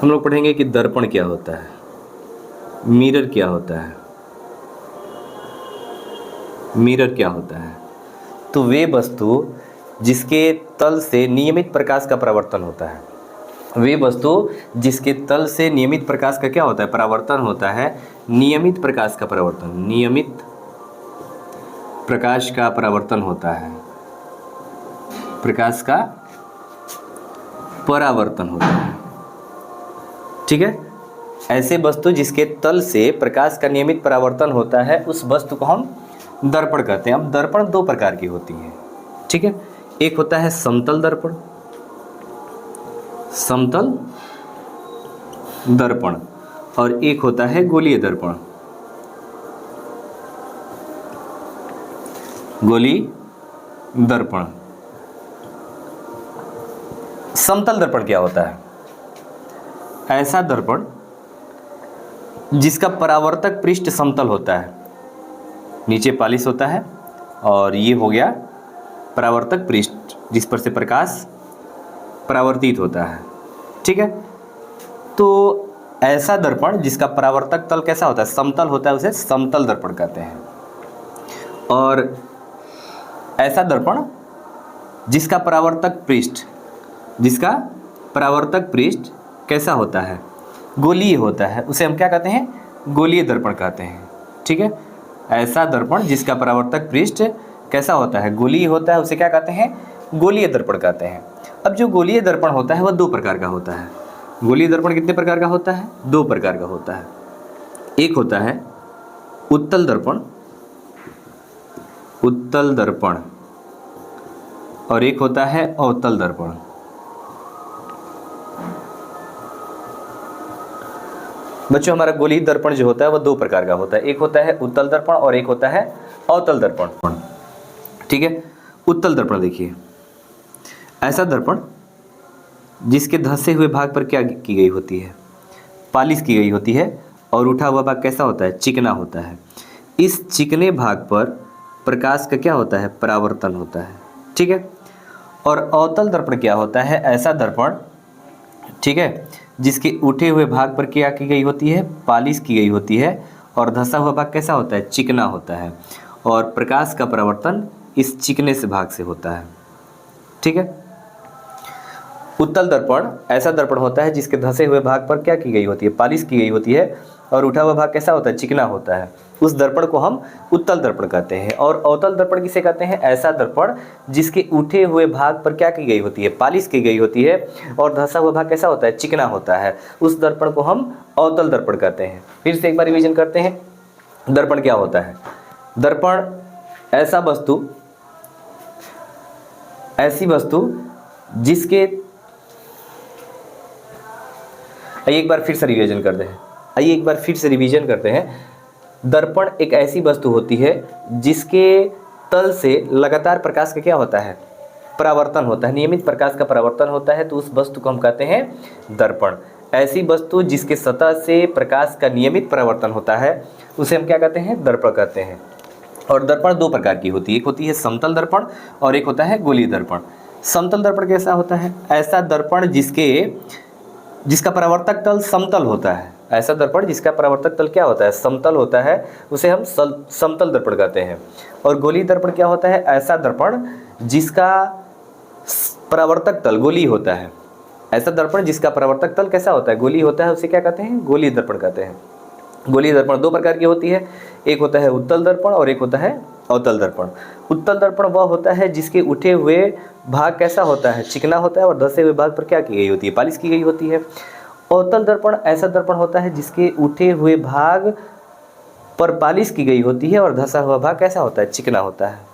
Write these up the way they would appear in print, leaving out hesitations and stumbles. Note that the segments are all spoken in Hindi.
हम लोग पढ़ेंगे कि दर्पण क्या होता है, मिरर क्या होता है। मिरर क्या होता है? तो वे वस्तु जिसके तल से नियमित प्रकाश का परावर्तन होता है, वे वस्तु जिसके तल से नियमित प्रकाश का क्या होता है? परावर्तन होता है। नियमित प्रकाश का परावर्तन, नियमित प्रकाश का परावर्तन होता है, प्रकाश का परावर्तन होता है। ठीक है, ऐसे वस्तु जिसके तल से प्रकाश का नियमित परावर्तन होता है, उस वस्तु को हम दर्पण कहते हैं। अब दर्पण दो प्रकार की होती हैं। ठीक है, एक होता है समतल दर्पण, समतल दर्पण, और एक होता है गोलीय दर्पण, गोलीय दर्पण। समतल दर्पण क्या होता है? ऐसा दर्पण जिसका परावर्तक पृष्ठ समतल होता है, नीचे पॉलिश होता है, और ये हो गया परावर्तक पृष्ठ जिस पर से प्रकाश परावर्तित होता है। ठीक है, तो ऐसा दर्पण जिसका परावर्तक तल कैसा होता है? समतल होता है, उसे समतल दर्पण कहते हैं। और ऐसा दर्पण जिसका परावर्तक पृष्ठ, जिसका परावर्तक पृष्ठ कैसा होता है? गोलीय होता है, उसे हम क्या कहते हैं? गोलीय दर्पण कहते हैं। ठीक है, ऐसा दर्पण जिसका परावर्तक पृष्ठ कैसा होता है? गोलीय होता है, उसे क्या कहते हैं? गोलीय दर्पण कहते हैं। अब जो गोलीय दर्पण होता है वह दो प्रकार का होता है। गोलीय दर्पण कितने प्रकार का होता है? दो प्रकार का होता है। एक होता है उत्तल दर्पण, उत्तल दर्पण, और एक होता है अवतल दर्पण। बच्चों, हमारा गोलीय दर्पण जो होता है वह दो प्रकार का होता है। एक होता है उत्तल दर्पण और एक होता है अवतल दर्पण। ठीक है, उत्तल दर्पण देखिए, ऐसा दर्पण जिसके धंसे हुए भाग पर क्या की गई होती है? पॉलिश की गई होती है, और उठा हुआ भाग कैसा होता है? चिकना होता है। इस चिकने भाग पर प्रकाश का क्या होता है? परावर्तन होता है। ठीक है, और अवतल दर्पण क्या होता है? ऐसा दर्पण, ठीक है, जिसके उठे हुए भाग पर क्या की गई होती है? पॉलिश की गई होती है, और धंसा हुआ भाग कैसा होता है? चिकना होता है, और प्रकाश का परावर्तन इस चिकने से भाग से होता है। ठीक है, उत्तल दर्पण ऐसा दर्पण होता है जिसके धंसे हुए भाग पर क्या की गई होती है? पॉलिश की गई होती है, और उठा हुआ भाग कैसा होता है? चिकना होता है। उस दर्पण को हम उत्तल दर्पण कहते हैं। और अवतल दर्पण किसे कहते हैं? ऐसा दर्पण जिसके उठे हुए भाग पर क्या की गई होती है? पॉलिश की गई होती है, और धंसा हुआ भाग कैसा होता है? चिकना होता है। उस दर्पण को हम अवतल दर्पण कहते हैं। फिर से एक बार रिवीजन करते हैं, दर्पण क्या होता है? दर्पण ऐसा वस्तु, ऐसी वस्तु जिसके, आइए एक बार फिर से रिवीजन करते हैं, आइए एक बार फिर से रिवीजन करते हैं। दर्पण एक ऐसी वस्तु होती है जिसके तल से लगातार प्रकाश का क्या होता है? परावर्तन होता है, नियमित प्रकाश का परावर्तन होता है, तो उस वस्तु को हम कहते हैं दर्पण। ऐसी वस्तु जिसके सतह से प्रकाश का नियमित परावर्तन होता है, उसे हम क्या कहते हैं? दर्पण कहते हैं। और दर्पण दो प्रकार की होती है, एक होती है समतल दर्पण और एक होता है गोलीय दर्पण। समतल दर्पण कैसा होता है? ऐसा दर्पण जिसका परावर्तक तल समतल होता है। ऐसा दर्पण जिसका परावर्तक तल क्या होता है? समतल होता है, उसे हम समतल दर्पण कहते हैं। और गोलीय दर्पण क्या होता है? ऐसा दर्पण जिसका परावर्तक तल गोलीय होता है। ऐसा दर्पण जिसका परावर्तक तल कैसा होता है? गोलीय होता है, उसे क्या कहते हैं? गोलीय दर्पण कहते हैं। गोलीय दर्पण दो प्रकार की होती है, एक होता है उत्तल दर्पण और एक होता है अवतल दर्पण। उत्तल दर्पण वह होता है जिसके उठे हुए भाग कैसा होता है? चिकना होता है, और धंसे हुए भाग पर क्या की गई होती है? पॉलिश की गई होती है। अवतल दर्पण ऐसा दर्पण होता है जिसके उठे हुए भाग पर पॉलिश की गई होती है, और धंसा हुआ भाग कैसा होता है? चिकना होता है।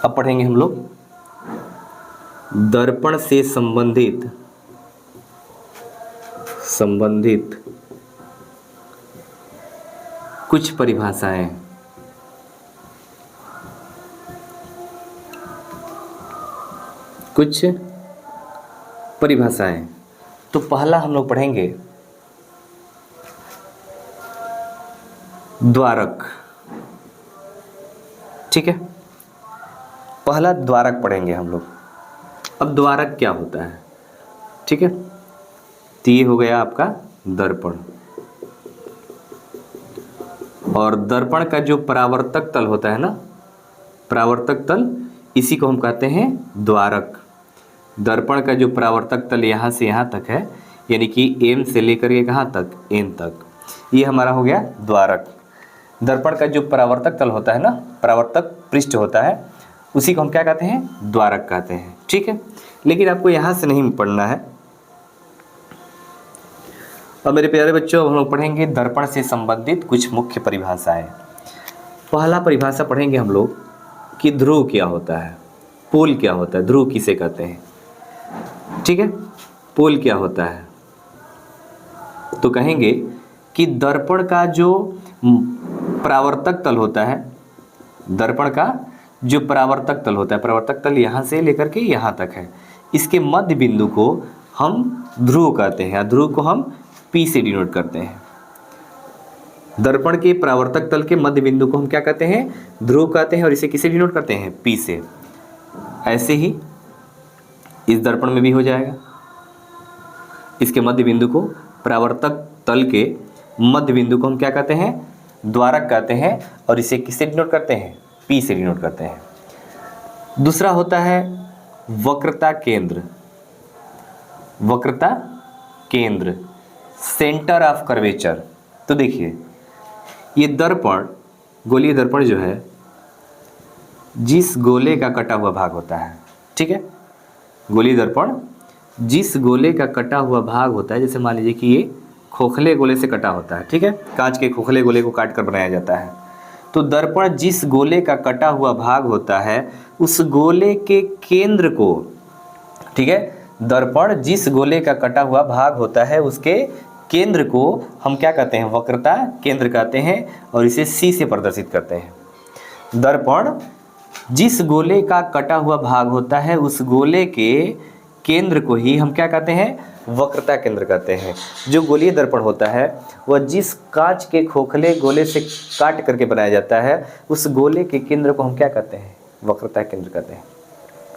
अब पढ़ेंगे हम लोग दर्पण से संबंधित कुछ परिभाषाएं। तो पहला हम लोग पढ़ेंगे द्वारक। ठीक है, पहला द्वारक पढ़ेंगे हम लोग। अब द्वारक क्या होता है? ठीक है, तो ये हो गया आपका दर्पण, और दर्पण का जो परावर्तक तल होता है ना, परावर्तक तल, इसी को हम कहते हैं द्वारक। दर्पण का जो परावर्तक तल यहाँ से यहाँ तक है, यानी कि एम से लेकर के कहाँ तक, एन तक, ये हमारा हो गया द्वारक। दर्पण का जो परावर्तक तल होता है ना, परावर्तक पृष्ठ होता है, उसी को हम क्या कहते हैं, द्वारक कहते हैं। ठीक है, लेकिन आपको यहाँ से नहीं पढ़ना है। अब मेरे प्यारे बच्चों, हम लोग पढ़ेंगे दर्पण से संबंधित कुछ मुख्य परिभाषाएं। पहला परिभाषा पढ़ेंगे हम लोग कि ध्रुव क्या होता है, पोल क्या होता है, ध्रुव किसे कहते हैं। ठीक है, पोल क्या होता है, तो कहेंगे कि दर्पण का जो परावर्तक तल होता है, दर्पण का जो परावर्तक तल होता है, परावर्तक तल यहाँ से लेकर के यहाँ तक है, इसके मध्य बिंदु को हम ध्रुव कहते हैं, या ध्रुव को हम P से डिनोट करते हैं। दर्पण के परावर्तक तल के मध्य बिंदु को हम क्या कहते हैं, ध्रुव कहते हैं, और इसे किसे डिनोट करते हैं, P से। ऐसे ही इस दर्पण में भी हो जाएगा। इसके मध्य बिंदु को, परावर्तक तल के मध्य बिंदु को हम क्या कहते हैं, द्वारक कहते हैं, और इसे किससे डिनोट करते हैं, P से डिनोट करते हैं। दूसरा होता है वक्रता केंद्र। वक्रता केंद्र, सेंटर ऑफ कर्वेचर। तो देखिए, ये दर्पण, गोलीय दर्पण जो है, जिस गोले का कटा हुआ भाग होता है, ठीक है, गोलीय दर्पण जिस गोले का कटा हुआ भाग होता है, जैसे मान लीजिए कि ये खोखले गोले से कटा होता है, ठीक है, कांच के खोखले गोले को काट कर बनाया जाता है। तो दर्पण जिस गोले का कटा हुआ भाग होता है, उस गोले के केंद्र को, ठीक है, दर्पण जिस गोले का कटा हुआ भाग होता है, उसके केंद्र को हम क्या कहते हैं, वक्रता केंद्र कहते हैं, और इसे C से प्रदर्शित करते हैं। दर्पण जिस गोले का कटा हुआ भाग होता है, उस गोले के केंद्र को ही हम क्या कहते हैं, वक्रता केंद्र कहते हैं। जो गोलीय दर्पण होता है, वह जिस कांच के खोखले गोले से काट करके बनाया जाता है, उस गोले के केंद्र को हम क्या कहते हैं, वक्रता केंद्र कहते हैं।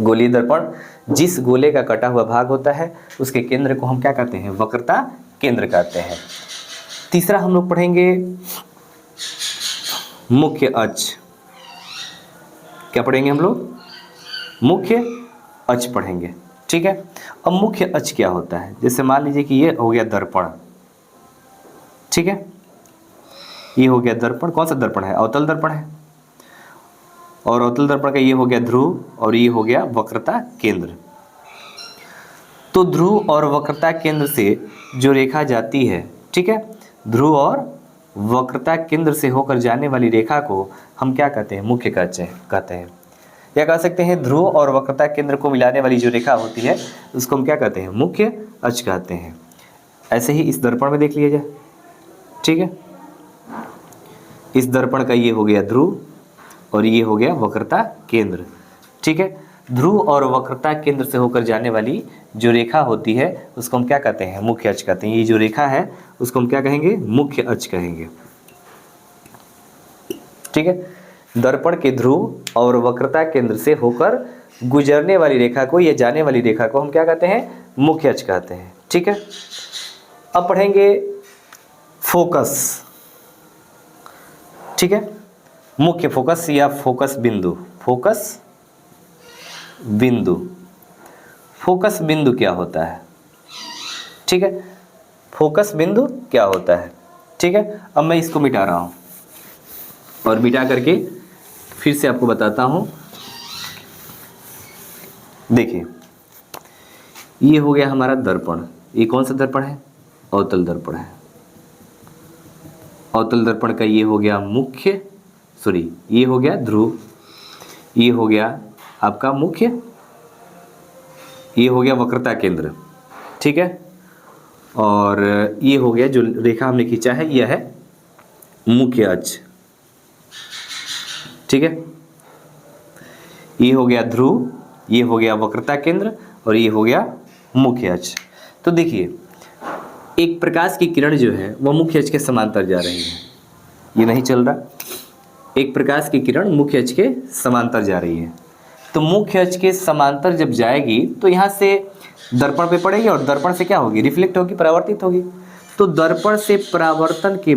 गोलीय दर्पण जिस गोले का कटा हुआ भाग होता है, उसके केंद्र को हम क्या कहते हैं, वक्रता केंद्र कहते हैं। तीसरा हम लोग पढ़ेंगे मुख्य अक्ष। क्या पढ़ेंगे हम लोग, मुख्य अक्ष पढ़ेंगे। ठीक है, अब मुख्य अक्ष क्या होता है, जैसे मान लीजिए कि ये हो गया दर्पण, ठीक है, ये हो गया दर्पण। कौन सा दर्पण है, अवतल दर्पण है, और अवतल दर्पण का ये हो गया ध्रुव, और ये हो गया वक्रता केंद्र। तो ध्रुव और वक्रता केंद्र से जो रेखा जाती है, ठीक है, ध्रुव और वक्रता केंद्र से होकर जाने वाली रेखा को हम क्या कहते हैं, मुख्य अक्ष कहते हैं। या कह सकते हैं ध्रुव और वक्रता केंद्र को मिलाने वाली जो रेखा होती है, उसको हम क्या कहते हैं, मुख्य अक्ष कहते हैं। ऐसे ही इस दर्पण में देख लिया जाए, ठीक है, इस दर्पण का ये हो गया ध्रुव, और ये हो गया वक्रता केंद्र। ठीक है, ध्रुव और वक्रता केंद्र से होकर जाने वाली जो रेखा होती है, उसको हम क्या कहते हैं, मुख्य अक्ष कहते हैं। ये जो रेखा है, उसको हम क्या कहेंगे, मुख्य अक्ष कहेंगे। ठीक है, दर्पण के ध्रुव और वक्रता केंद्र से होकर गुजरने वाली रेखा को, या जाने वाली रेखा को हम क्या कहते हैं, मुख्य अक्ष कहते हैं। ठीक है, अब पढ़ेंगे फोकस। ठीक है, मुख्य फोकस या फोकस बिंदु। फोकस बिंदु, फोकस बिंदु क्या होता है, ठीक है, फोकस बिंदु क्या होता है। ठीक है, अब मैं इसको मिटा रहा हूं, और मिटा करके फिर से आपको बताता हूं। देखिए, ये हो गया हमारा दर्पण। ये कौन सा दर्पण है, अवतल दर्पण है। अवतल दर्पण का ये हो गया मुख्य, सॉरी, ये हो गया ध्रुव, ये हो गया आपका मुख्य, ये हो गया वक्रता केंद्र। ठीक है, और ये हो गया जो रेखा हमने खींचा है, यह है मुख्य अक्ष। ठीक है, ये हो गया ध्रुव, ये हो गया वक्रता केंद्र, और ये हो गया मुख्य अक्ष। तो देखिए, एक प्रकाश की किरण जो है वह मुख्य अक्ष के समांतर जा रही है, ये नहीं चल रहा। एक प्रकाश की किरण मुख्य अक्ष के समांतर जा रही है, तो मुख्य अक्ष के समांतर जब जाएगी तो यहाँ से दर्पण पे पड़ेगी और दर्पण से क्या होगी, रिफ्लेक्ट होगी, परावर्तित होगी। तो दर्पण से परावर्तन के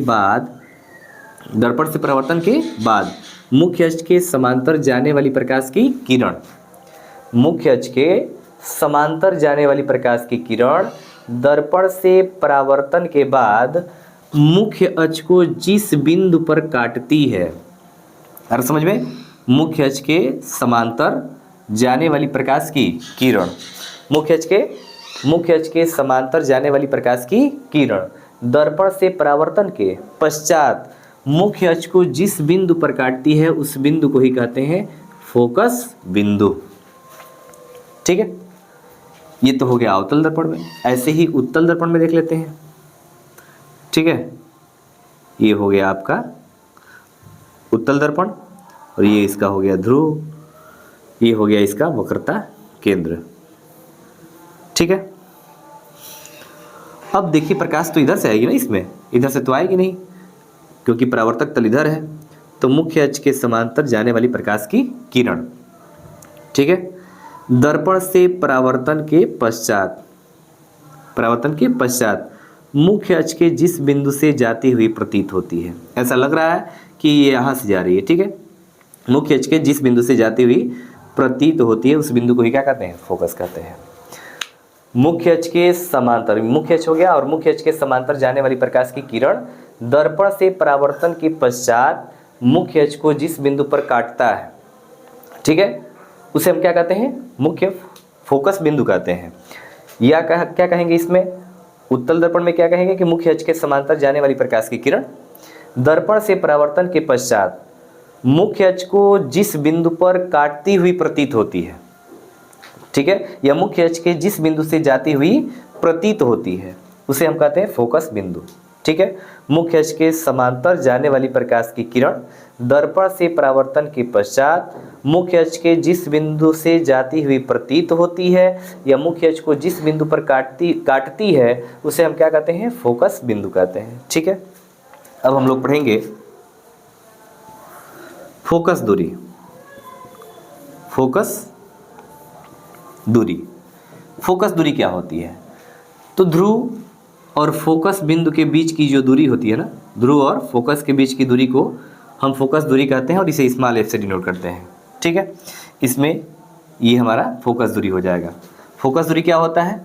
बाद मुख्य अक्ष के समांतर जाने वाली प्रकाश की किरण, मुख्य अक्ष के समांतर जाने वाली प्रकाश की किरण दर्पण से परावर्तन के बाद मुख्य अक्ष को जिस बिंदु पर काटती है, अरे समझ में, मुख्य अक्ष के समांतर जाने वाली प्रकाश की किरण, मुख्य अक्ष के समांतर जाने वाली प्रकाश की किरण दर्पण से परावर्तन के पश्चात मुख्य अक्ष को जिस बिंदु पर काटती है उस बिंदु को ही कहते हैं फोकस बिंदु। ठीक है, ये तो हो गया अवतल दर्पण में। ऐसे ही उत्तल दर्पण में देख लेते हैं। ठीक है, ये हो गया आपका उत्तल दर्पण और ये इसका हो गया ध्रुव, ये हो गया इसका वक्रता केंद्र। ठीक है, अब देखिए प्रकाश तो इधर से आएगी ना, इसमें इधर से तो आएगी नहीं क्योंकि परावर्तक तल इधर है। तो मुख्य अक्ष के समांतर जाने वाली प्रकाश की किरण, ठीक है, दर्पण से परावर्तन के पश्चात मुख्य अक्ष के जिस बिंदु से जाती हुई प्रतीत होती है। ऐसा लग रहा है कि ये यहाँ से जा रही है। ठीक है, मुख्य अक्ष के जिस बिंदु से जाती हुई प्रतीत होती है उस बिंदु को ही क्या कहते हैं, फोकस कहते हैं। मुख्य अक्ष के समांतर, मुख्य अक्ष हो गया, और मुख्य अक्ष के समांतर जाने वाली प्रकाश की किरण दर्पण से परावर्तन के पश्चात मुख्य अक्ष को जिस बिंदु पर काटता है, ठीक है, उसे हम क्या कहते हैं, मुख्य फोकस बिंदु कहते हैं। या क्या कहेंगे इसमें, उत्तल दर्पण में क्या कहेंगे कि मुख्य अक्ष के समांतर जाने वाली प्रकाश की किरण दर्पण से परावर्तन के पश्चात मुख्य अक्ष को जिस बिंदु पर काटती हुई प्रतीत होती है, ठीक है, या मुख्य अक्ष के जिस बिंदु से जाती हुई प्रतीत होती है उसे हम कहते हैं फोकस बिंदु। ठीक है, मुख्य अक्ष के समांतर जाने वाली प्रकाश की किरण दर्पण से परावर्तन के पश्चात मुख्य अक्ष के जिस बिंदु से जाती हुई प्रतीत होती है या मुख्य अक्ष को जिस बिंदु पर काटती है उसे हम क्या कहते हैं, फोकस बिंदु कहते हैं। ठीक है, अब हम लोग पढ़ेंगे फोकस दूरी। फोकस दूरी क्या होती है, तो ध्रुव और फोकस बिंदु के बीच की जो दूरी होती है ना, ध्रुव और फोकस के बीच की दूरी को हम फोकस दूरी कहते हैं और इसे स्मॉल एफ से डिनोट करते हैं। ठीक है, इसमें ये हमारा फोकस दूरी हो जाएगा। फोकस दूरी क्या होता है,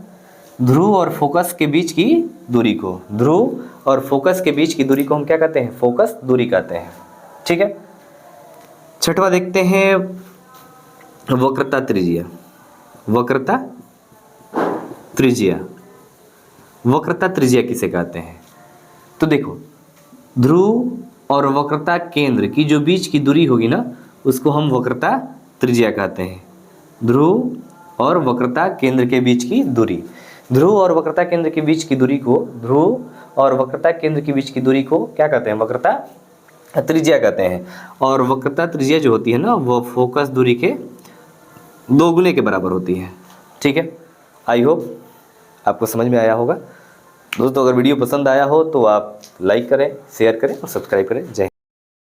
ध्रुव और फोकस के बीच की दूरी को, ध्रुव और फोकस के बीच की दूरी को हम क्या कहते हैं, फोकस दूरी कहते हैं। ठीक है, छठवां देखते हैं वक्रता त्रिज्या। वक्रता त्रिज्या किसे कहते हैं, तो देखो ध्रुव और वक्रता केंद्र की जो बीच की दूरी होगी ना उसको हम वक्रता त्रिज्या कहते हैं। ध्रुव और वक्रता केंद्र के बीच की दूरी, ध्रुव और वक्रता केंद्र के बीच की दूरी को, ध्रुव और वक्रता केंद्र के बीच की दूरी को क्या कहते हैं, वक्रता त्रिज्या कहते हैं। और वक्रता त्रिज्या जो होती है ना वो फोकस दूरी के 2 गुने के बराबर होती है। ठीक है, आई होप आपको समझ में आया होगा। दोस्तों अगर वीडियो पसंद आया हो तो आप लाइक करें, शेयर करें और सब्सक्राइब करें। जय हिंद।